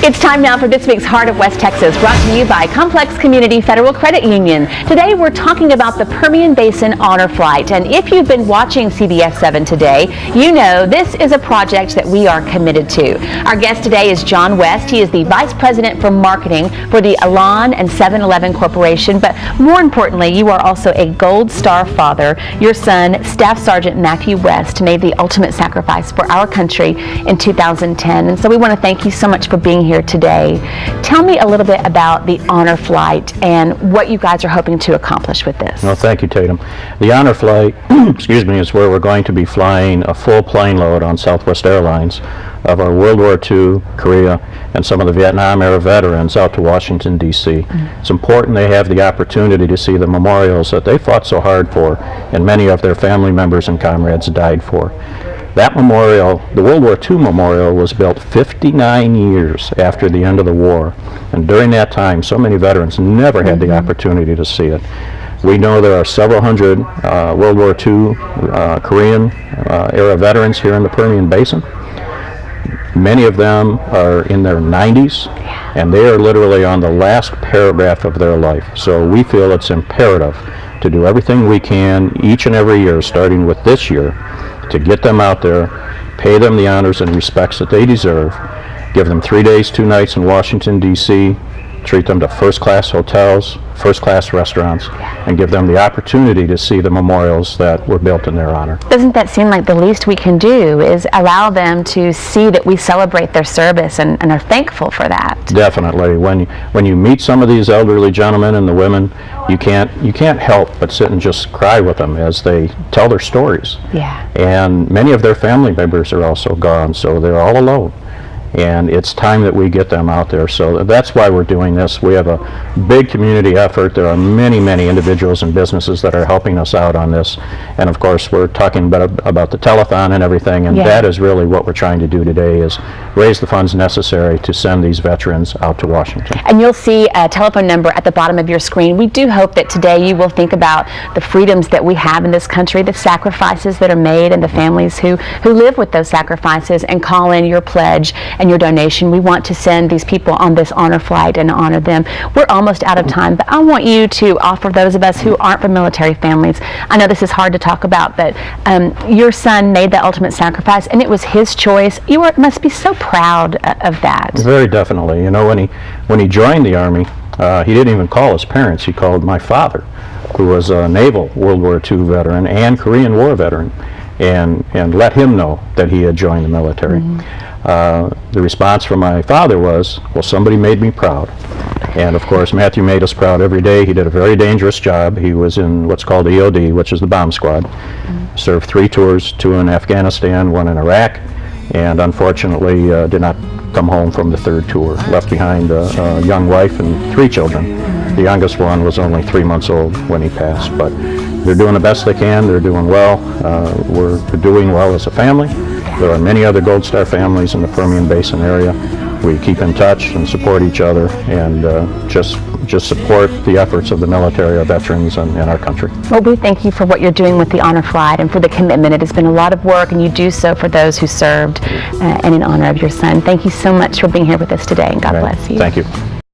It's time now for this week's Heart of West Texas, brought to you by Complex Community Federal Credit Union. Today we're talking about the Permian Basin Honor Flight, and if you've been watching CBS 7 today, you know this is a project that we are committed to. Our guest today is John West. He is the Vice President for Marketing for the Elan and 7-Eleven Corporation, but more importantly, you are also a Gold Star father. Your son, Staff Sergeant Matthew West, made the ultimate sacrifice for our country in 2010, and so we want to thank you so much for being here today. Tell me a little bit about the Honor Flight and what you guys are hoping to accomplish with this. Well, thank you, Tatum. The Honor Flight, excuse me, is where we're going to be flying a full plane load on Southwest Airlines of our World War II, Korea, and some of the Vietnam era veterans out to Washington, D.C. It's important they have the opportunity to see the memorials that they fought so hard for and many of their family members and comrades died for. That memorial, the World War II memorial, was built 59 years after the end of the war, and during that time so many veterans never had the opportunity to see it. We know there are several hundred World War II Korean era veterans here in the Permian Basin. Many of them are in their 90s, and they are literally on the last paragraph of their life. So we feel it's imperative to do everything we can each and every year, starting with this year, to get them out there, pay them the honors and respects that they deserve, give them 3 days, 2 nights in Washington, D.C., treat them to first-class hotels, first-class restaurants, and give them the opportunity to see the memorials that were built in their honor. Doesn't that seem like the least we can do is allow them to see that we celebrate their service and are thankful for that? Definitely. When you meet some of these elderly gentlemen and the women, you can't help but sit and just cry with them as they tell their stories. Yeah. And many of their family members are also gone, so they're all alone. And it's time that we get them out there. So that's why we're doing this. We have a big community effort. There are many, many individuals and businesses that are helping us out on this. And of course, we're talking about the telethon and everything, and that is really what we're trying to do today, is raise the funds necessary to send these veterans out to Washington. And you'll see a telephone number at the bottom of your screen. We do hope that today you will think about the freedoms that we have in this country, the sacrifices that are made, and the families who live with those sacrifices, and call in your pledge and your donation. We want to send these people on this honor flight and honor them. We're almost out of time, but I want you to offer those of us who aren't from military families. I know this is hard to talk about, but your son made the ultimate sacrifice, and it was his choice. You must be so proud of that. Very definitely. You know, when he joined the Army, he didn't even call his parents. He called my father, who was a naval World War II veteran and Korean War veteran, and let him know that he had joined the military. The response from my father was, well, somebody made me proud. And of course, Matthew made us proud every day. He did a very dangerous job. He was in what's called EOD, which is the bomb squad. Served 3 tours, 2 in Afghanistan, 1 in Iraq, and unfortunately did not come home from the 3rd tour. Left behind a young wife and 3 children. The youngest one was only 3 months old when he passed. But they're doing the best they can. They're doing well. We're doing well as a family. There are many other Gold Star families in the Permian Basin area. We keep in touch and support each other, and just support the efforts of the military, our veterans, and our country. Well, we thank you for what you're doing with the Honor Flight and for the commitment. It has been a lot of work, and you do so for those who served and in honor of your son. Thank you so much for being here with us today, and God bless you. Thank you.